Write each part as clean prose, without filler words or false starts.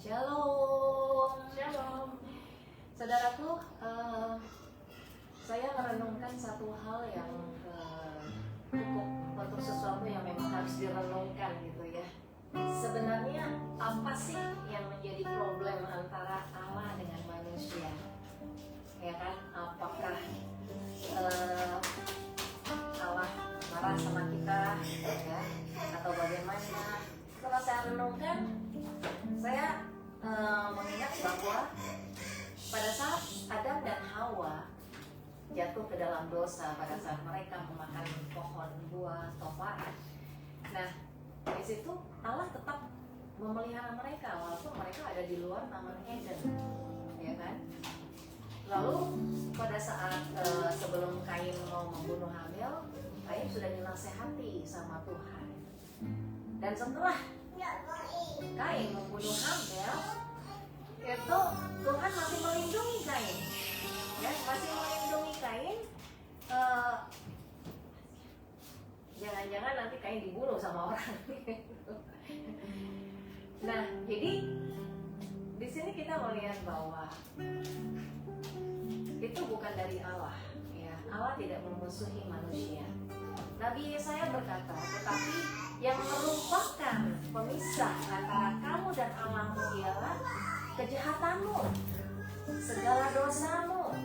Shalom. Shalom. Saudaraku, saya merenungkan satu hal yang cukup untuk sesuatu yang memang harus direnungkan gitu ya. Sebenarnya apa sih yang menjadi problem antara Allah dengan manusia? Ya kan? Apakah Allah marah sama kita ya? Atau bagaimana? Setelah saya renungkan, saya mengingat bahwa pada saat Adam dan Hawa jatuh ke dalam dosa, pada saat mereka memakan pohon buah toparan, nah di situ Allah tetap memelihara mereka walaupun mereka ada di luar Taman Eden, ya kan? Lalu pada saat sebelum Kain mau membunuh Habel, Kain sudah dinasehati sama Tuhan, dan setelah Kain membunuh Habel, itu Tuhan masih melindungi Kain, ya, masih melindungi Kain. Jangan-jangan nanti Kain dibunuh sama orang. Nah, jadi di sini kita melihat bahwa itu bukan dari Allah, ya. Allah tidak memusuhi manusia. Nabi Yesaya berkata, tetapi yang merupakan pemisah antara kamu dan Allahmu ialah kejahatanmu, segala dosamu.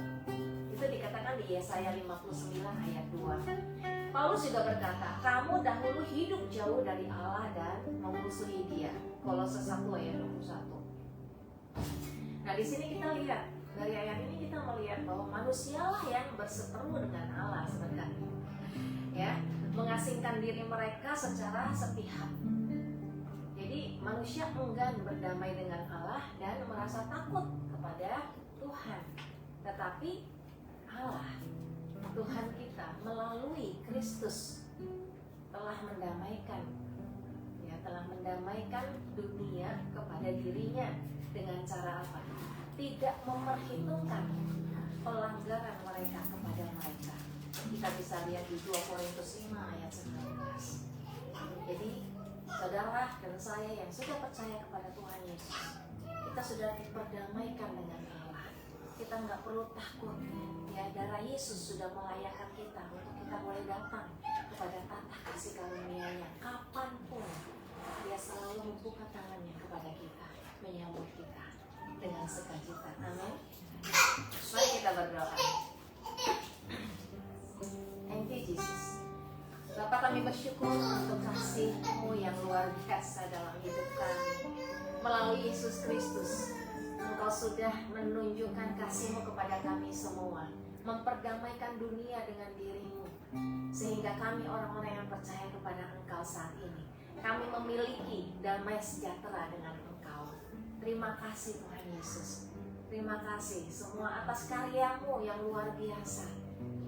Itu dikatakan di Yesaya 59 ayat 2. Paulus juga berkata, kamu dahulu hidup jauh dari Allah dan memusuhi Dia. Kolose 1 ayat 21. Nah, di sini kita lihat, dari ayat ini kita melihat bahwa manusialah yang berseteru dengan Allah sebenarnya, ya, mengasingkan diri mereka secara sepihak. Jadi manusia enggan berdamai dengan Allah dan merasa takut kepada Tuhan. Tetapi Allah, Tuhan kita melalui Kristus telah mendamaikan, ya, telah mendamaikan dunia kepada dirinya dengan cara apa? Tidak memperhitungkan pelanggaran mereka kepada mereka. Kita bisa lihat di 2 Korintus 5 ayat 19. Jadi saudara dan saya yang sudah percaya kepada Tuhan Yesus, kita sudah diperdamaikan dengan Allah. Kita nggak perlu takut, ya, darah Yesus sudah melayakkan kita untuk kita boleh datang kepada tata kasih karunia-Nya kapanpun. Dia selalu membuka tangannya kepada kita, menyambut kita dengan sukacita. Amin. Mari kita berdoa. Thank you Jesus. Bapak, kami bersyukur untuk kasih-Mu yang luar biasa dalam hidup kami. Melalui Yesus Kristus, Engkau sudah menunjukkan kasih-Mu kepada kami semua, memperdamaikan dunia dengan diri-Mu, sehingga kami orang-orang yang percaya kepada Engkau saat ini, kami memiliki damai sejahtera dengan Engkau. Terima kasih Tuhan Yesus. Terima kasih semua atas karya-Mu yang luar biasa,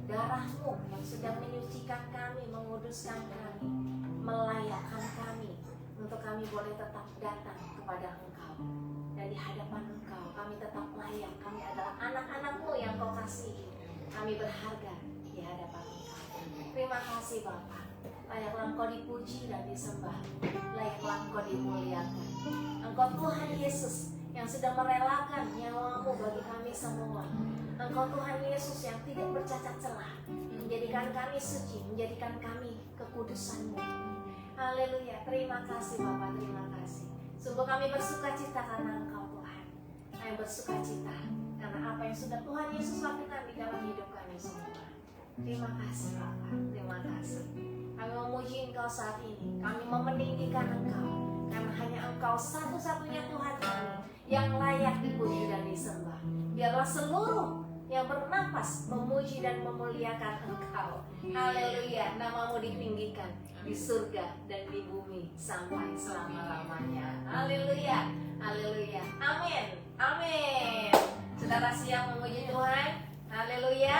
darah-Mu yang sudah menyucikan kami, menguduskan kami, melayakkan kami untuk kami boleh tetap datang kepada Engkau. Dan di hadapan Engkau kami tetap layak. Kami adalah anak-anak-Mu yang Kau kasihi. Kami berharga di hadapan Engkau. Terima kasih Bapa. Layaklah Engkau dipuji dan disembah. Layaklah Engkau dimuliakan. Engkau Tuhan Yesus yang sudah merelakan nyawa-Mu bagi kami semua. Engkau Tuhan Yesus yang tidak bercacat celah, menjadikan kami suci, menjadikan kami kekudusan-Mu. Haleluya. Terima kasih Bapa, terima kasih. Sungguh kami bersukacita karena Engkau Tuhan. Kami bersukacita karena apa yang sudah Tuhan Yesus lakukan di dalam hidup kami semua. Terima kasih Bapa, terima kasih. Kami memuji Engkau saat ini. Kami meninggikan Engkau karena hanya Engkau satu-satunya Tuhan kami yang layak dipuji dan disembah. Biarlah seluruh yang bernapas memuji dan memuliakan Engkau. Haleluya. Nama-Mu ditinggikan di surga dan di bumi sampai selama-lamanya. Haleluya. Haleluya. Amin. Amin. Saudara siap memuji Tuhan? Haleluya.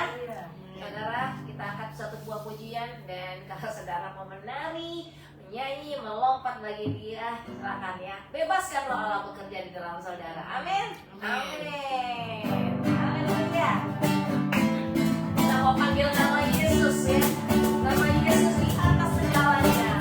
Saudara, kita angkat satu buah pujian, dan kalau saudara mau menari, menyanyi, melompat bagi Dia, silakan ya. Bebaskan roh Allah bekerja di dalam saudara. Amin. Amin. Haleluya. Kita mau panggil nama Yesus ya. Nama Yesus di atas segalanya.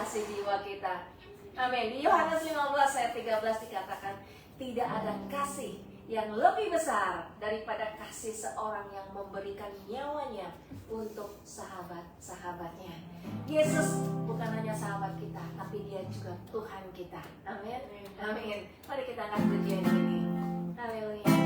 mengasihi jiwa kita. Amin. Di Yohanes 15 ayat 13 dikatakan, tidak ada kasih yang lebih besar daripada kasih seorang yang memberikan nyawanya untuk sahabat-sahabatnya. Yesus bukan hanya sahabat kita, tapi dia juga Tuhan kita. Amin. Amin. Mari kita angkat pujian ini. Haleluya.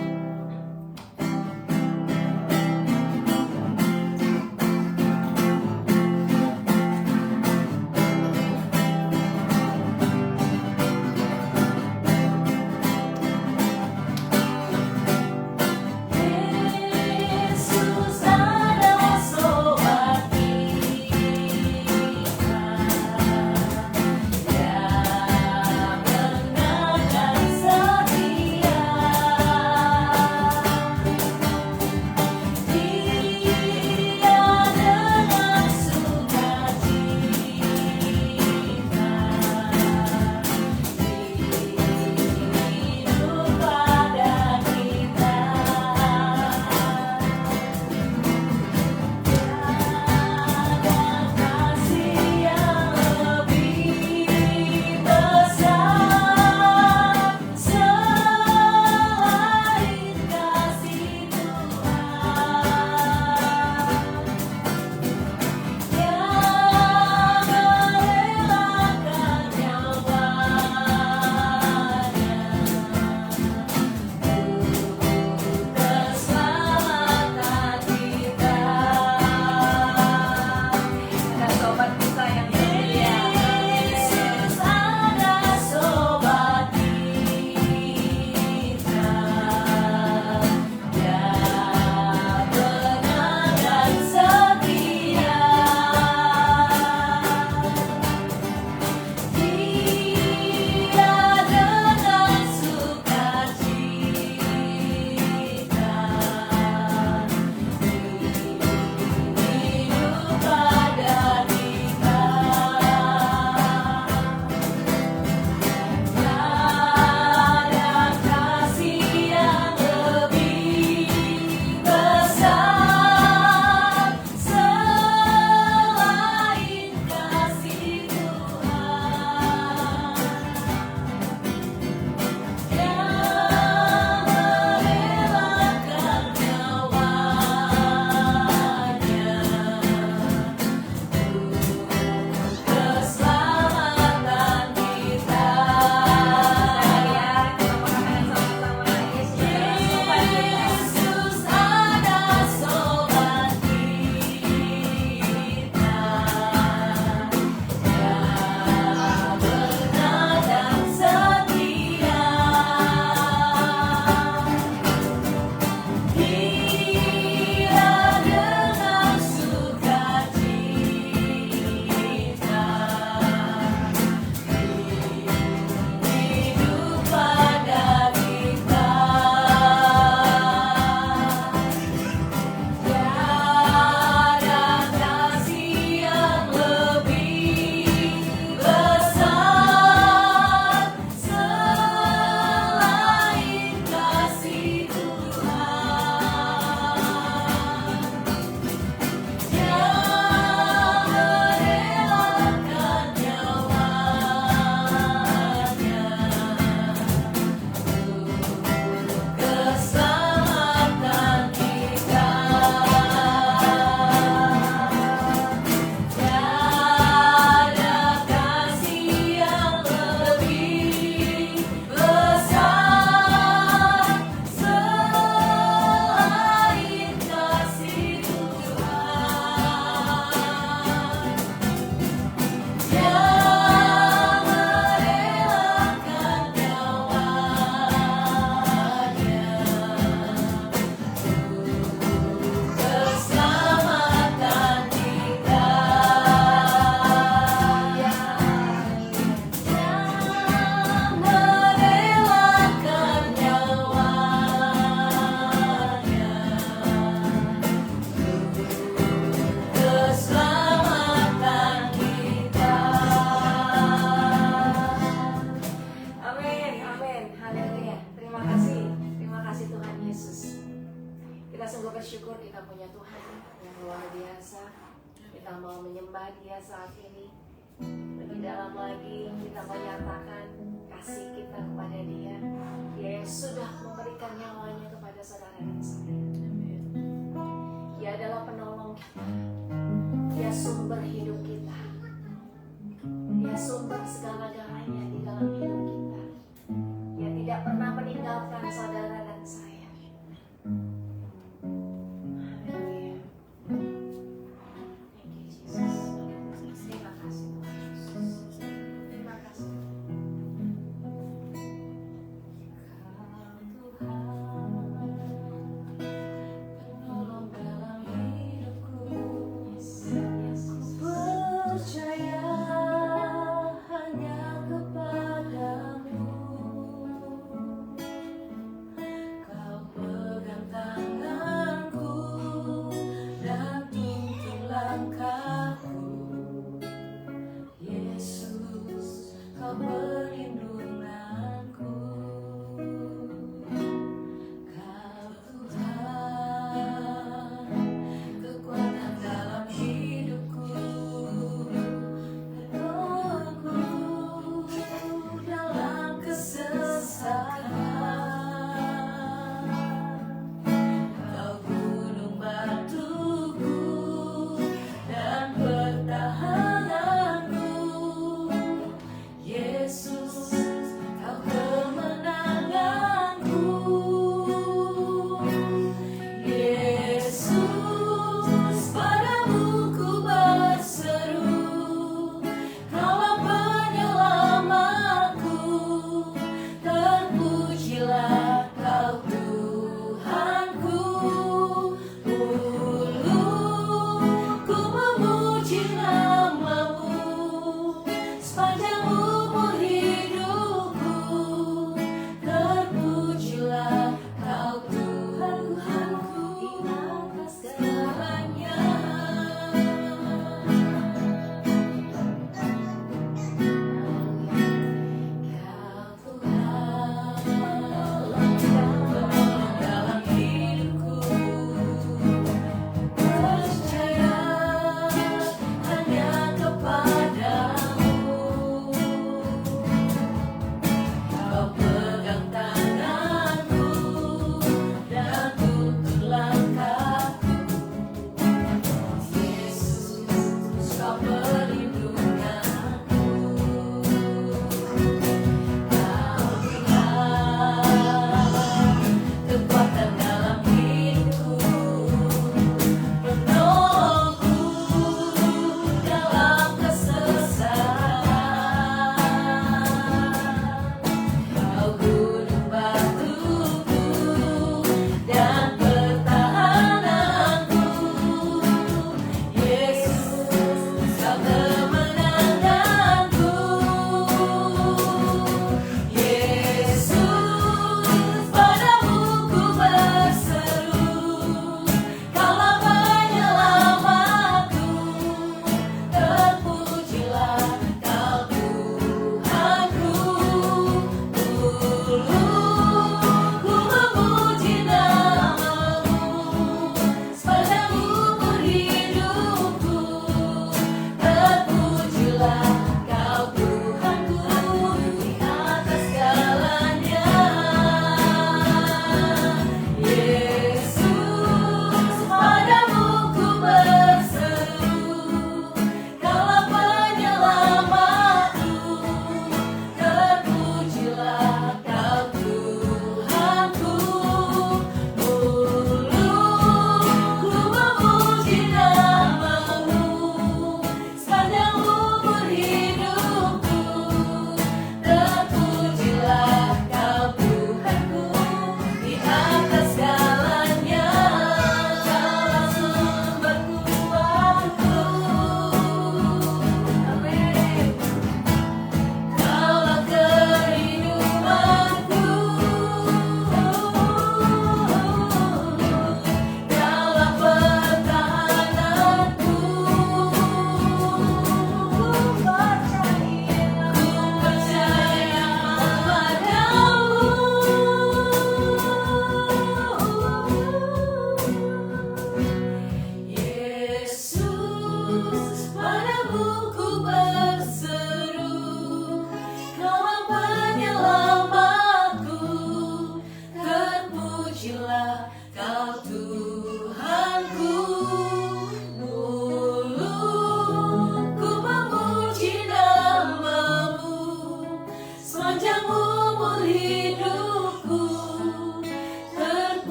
menyembah Dia saat ini. Lebih dalam lagi kita menyatakan kasih kita kepada Dia. Dia yang sudah memberikan nyawanya kepada saudara dan saya. Dia adalah penolong kita. Dia sumber hidup kita. Dia sumber segala-galanya di dalam hidup kita. Dia tidak pernah meninggalkan saudara dan saya. Haleluya. Thank you, Jesus. Terima kasih Tuhan Yesus. Terima kasih. Penolong dalam hidupku. Yes, yes, yes.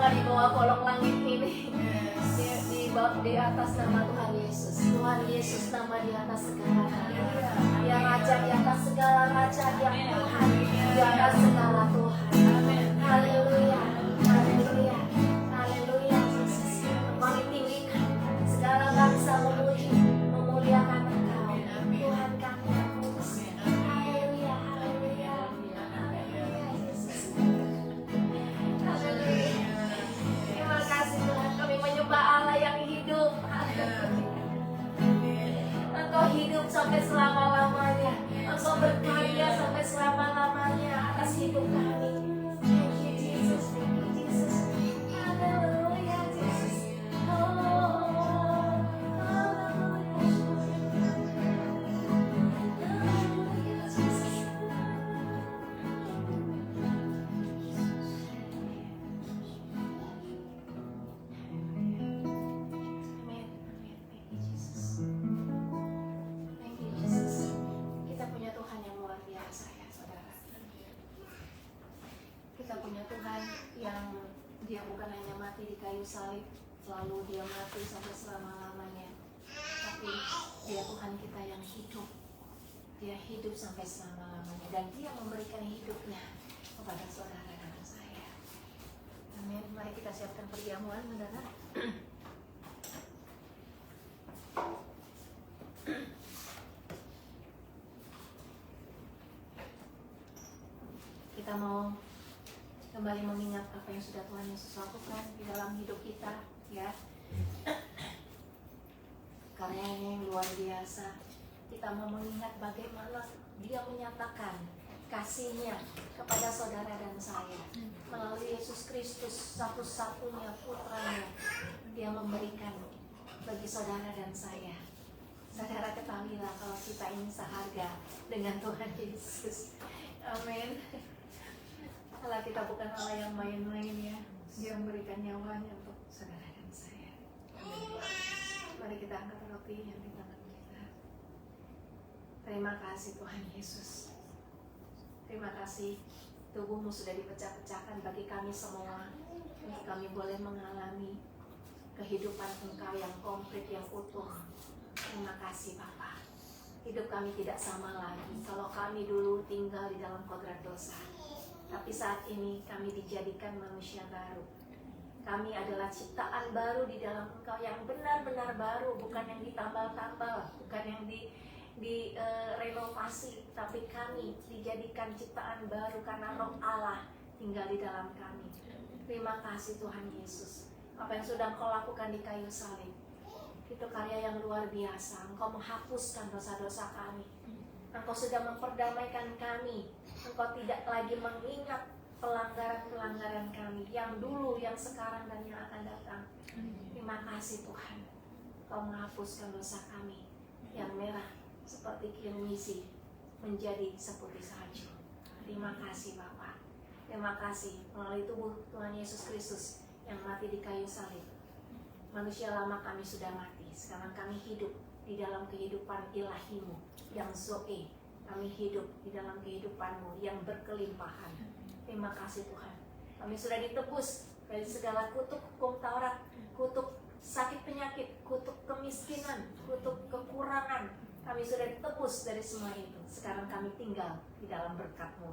di bawah kolong langit ini, di atas nama Tuhan Yesus. Tuhan Yesus nama di atas segala nama. Dia Raja di atas segala raja, dia Tuhan di atas segala Tuhan. Haleluya, haleluya, haleluya. Yesus, kami tinggikan segala bangsa memuliakan Engkau. Tuhan kami yang kudus. Haleluya, haleluya, haleluya. Yesus, haleluya. Terima kasih Tuhan, kami menyembah Allah yang hidup. Engkau hidup sampai selama-lamanya. Engkau berkarya sampai selama-lamanya atas hidup kami. Thank you Jesus, thank you Jesus. Haleluya Jesus. Haleluya. Haleluya Jesus. Amin. Thank you Jesus. Thank you Jesus. Kita punya Tuhan yang luar biasa ya saudara. Kita punya Tuhan yang dia bukan hanya mati di kayu salib, lalu dia mati sampai selama-lamanya, tapi dia Tuhan kita yang hidup. Dia hidup sampai selama-lamanya dan dia memberikan hidupnya kepada saudara dan saya. Amin. Mari kita siapkan perjamuan saudara. Kita mau kembali mengingat apa yang sudah Tuhan Yesus lakukan di dalam hidup kita, ya. Karyanya yang luar biasa. Kita mau mengingat bagaimana dia menyatakan kasih-Nya kepada saudara dan saya melalui Yesus Kristus, satu-satunya putranya. Dia memberikan bagi saudara dan saya. Saudara ketahuilah kalau kita ini seharga dengan Tuhan Yesus. Amin. Allah kita bukan Allah yang main-main ya. Dia memberikan nyawanya untuk saudara dan saya. Amin. Mari kita angkat roti yang di tangan kita. Terima kasih Tuhan Yesus. Terima kasih tubuhmu sudah dipecah-pecahkan bagi kami semua, untuk kami boleh mengalami kehidupan Engkau yang komplit, yang utuh. Terima kasih Bapa. Hidup kami tidak sama lagi kalau kami dulu tinggal di dalam kodrat dosa. Tapi saat ini kami dijadikan manusia baru. Kami adalah ciptaan baru di dalam Engkau yang benar-benar baru, bukan yang ditambal-tambal, bukan yang renovasi, tapi kami dijadikan ciptaan baru karena Roh Allah tinggal di dalam kami. Terima kasih Tuhan Yesus. Apa yang sudah Engkau lakukan di kayu salib, itu karya yang luar biasa. Engkau menghapuskan dosa-dosa kami. Engkau sudah memperdamaikan kami. Engkau tidak lagi mengingat pelanggaran-pelanggaran kami yang dulu, yang sekarang, dan yang akan datang. Terima kasih Tuhan. Engkau menghapuskan dosa kami yang merah seperti kirmisi menjadi seputih salju. Terima kasih Bapa. Terima kasih melalui tubuh Tuhan Yesus Kristus yang mati di kayu salib. Manusia lama kami sudah mati. Sekarang kami hidup di dalam kehidupan ilahi-Mu yang Zoe. Kami hidup di dalam kehidupan-Mu yang berkelimpahan. Terima kasih Tuhan. Kami sudah ditebus dari segala kutuk hukum Taurat, kutuk sakit penyakit, kutuk kemiskinan, kutuk kekurangan. Kami sudah ditebus dari semua itu. Sekarang kami tinggal di dalam berkat-Mu.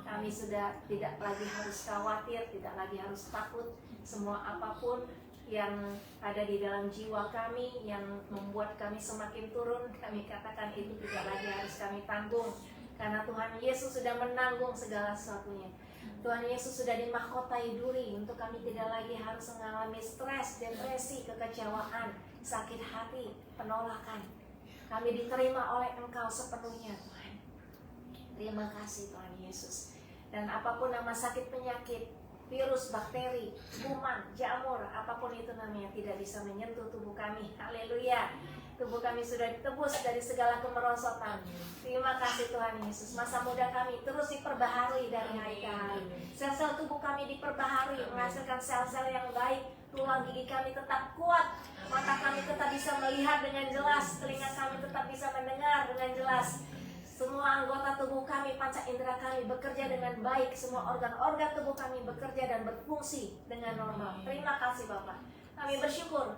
Kami sudah tidak lagi harus khawatir, tidak lagi harus takut. Semua apapun yang ada di dalam jiwa kami yang membuat kami semakin turun, kami katakan itu tidak lagi harus kami tanggung, karena Tuhan Yesus sudah menanggung segala sesuatunya. Tuhan Yesus sudah dimahkotai duri untuk kami tidak lagi harus mengalami stres, depresi, kekecewaan, sakit hati, penolakan. Kami diterima oleh Engkau sepenuhnya Tuhan. Terima kasih Tuhan Yesus. Dan apapun nama sakit penyakit, virus, bakteri, kuman, jamur, apapun itu namanya, tidak bisa menyentuh tubuh kami. Haleluya. Tubuh kami sudah ditebus dari segala kemerosotan. Terima kasih Tuhan Yesus. Masa muda kami terus diperbaharui dari hari ke hari. Sel-sel tubuh kami diperbaharui, menghasilkan sel-sel yang baik. Tulang gigi kami tetap kuat. Mata kami tetap bisa melihat dengan jelas. Telinga kami tetap bisa mendengar dengan jelas. Semua anggota tubuh kami, panca indera kami bekerja dengan baik. Semua organ-organ tubuh kami bekerja dan berfungsi dengan normal. Terima kasih Bapak. Kami bersyukur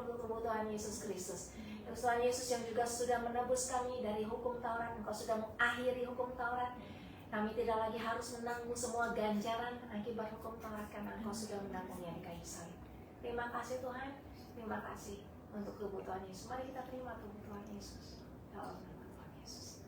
untuk tubuh Tuhan Yesus Kristus. Tuhan Yesus yang juga sudah menebus kami dari hukum Taurat. Engkau sudah mengakhiri hukum Taurat. Kami tidak lagi harus menanggung semua ganjaran akibat hukum Taurat, karena Engkau sudah menanggungnya di kayu salib. Terima kasih Tuhan. Terima kasih untuk tubuh Tuhan Yesus. Mari kita terima tubuh Tuhan Yesus. Dalam nama Tuhan Yesus.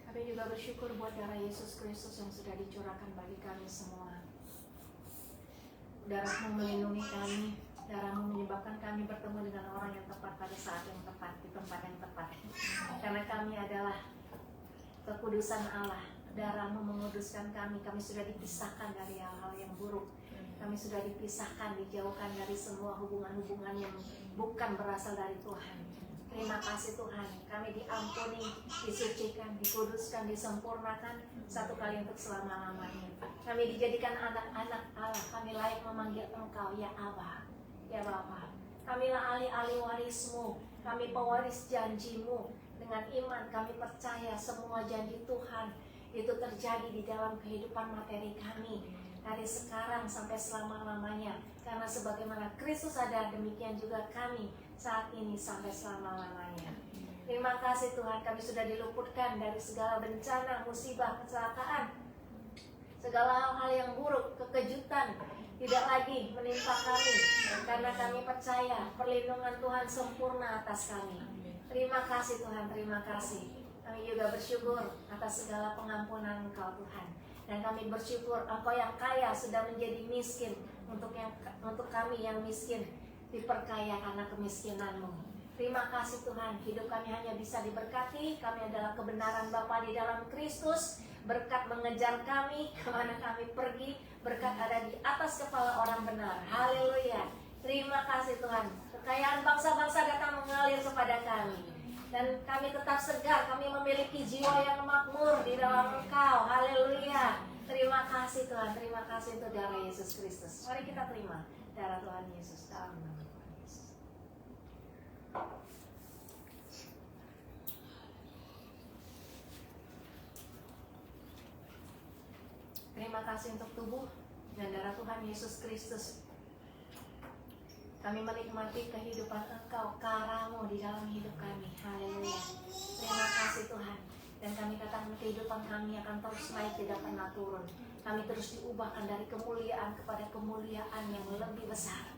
Kami juga bersyukur buat darah Yesus Kristus yang sudah dicurahkan bagi kami semua. Darah-Mu melindungi kami, darah-Mu menyebabkan kami bertemu dengan orang yang tepat pada saat yang tepat, di tempat yang tepat. Karena kami adalah kekudusan Allah. Darah-Mu menguduskan kami. Kami sudah dipisahkan dari hal-hal yang buruk. Kami sudah dipisahkan, dijauhkan dari semua hubungan-hubungan yang bukan berasal dari Tuhan. Terima kasih Tuhan, kami diampuni, disucikan, dikuduskan, disempurnakan satu kali untuk selama-lamanya. Kami dijadikan anak-anak Allah, kami layak memanggil Engkau, ya Abba, ya Bapa. Kamilah ahli-ahli waris-Mu, kami pewaris janji-Mu. Dengan iman kami percaya semua janji Tuhan itu terjadi di dalam kehidupan materi kami, dari sekarang sampai selama-lamanya. Karena sebagaimana Kristus ada, demikian juga kami saat ini sampai selama-lamanya. Terima kasih Tuhan, kami sudah diluputkan dari segala bencana, musibah, kecelakaan, segala hal-hal yang buruk, kekejutan tidak lagi menimpa kami, karena kami percaya perlindungan Tuhan sempurna atas kami. Terima kasih Tuhan, terima kasih. Kami juga bersyukur atas segala pengampunan Engkau Tuhan. Dan kami bersyukur Engkau yang kaya sudah menjadi miskin untuk kami yang miskin diperkaya karena kemiskinan-Mu. Terima kasih Tuhan, hidup kami hanya bisa diberkati. Kami adalah kebenaran Bapa di dalam Kristus. Berkat mengejar kami kemana kami pergi. Berkat ada di atas kepala orang benar. Haleluya. Terima kasih Tuhan. Kekayaan bangsa-bangsa datang mengalir kepada kami. Dan kami tetap segar, kami memiliki jiwa yang makmur di dalam Engkau. Haleluya. Terima kasih Tuhan, terima kasih untuk darah Yesus Kristus. Mari kita terima darah Tuhan Yesus dalam nama Tuhan Yesus. Terima kasih untuk tubuh dan darah Tuhan Yesus Kristus. Kami menikmati kehidupan Engkau, karya-Mu di dalam hidup kami. Haleluya. Terima kasih Tuhan. Dan kami katakan kehidupan kami akan terus naik, tidak pernah turun. Kami terus diubahkan dari kemuliaan kepada kemuliaan yang lebih besar.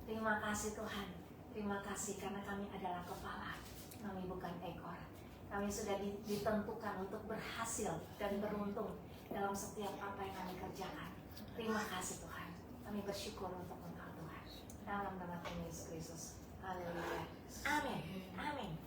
Terima kasih Tuhan. Terima kasih karena kami adalah kepala, kami bukan ekor. Kami sudah ditentukan untuk berhasil dan beruntung dalam setiap apa yang kami kerjakan. Terima kasih Tuhan. Kami bersyukur untuk Engkau Tuhan. Dalam nama Tuhan Yesus Kristus. Haleluya. Amin. Amin.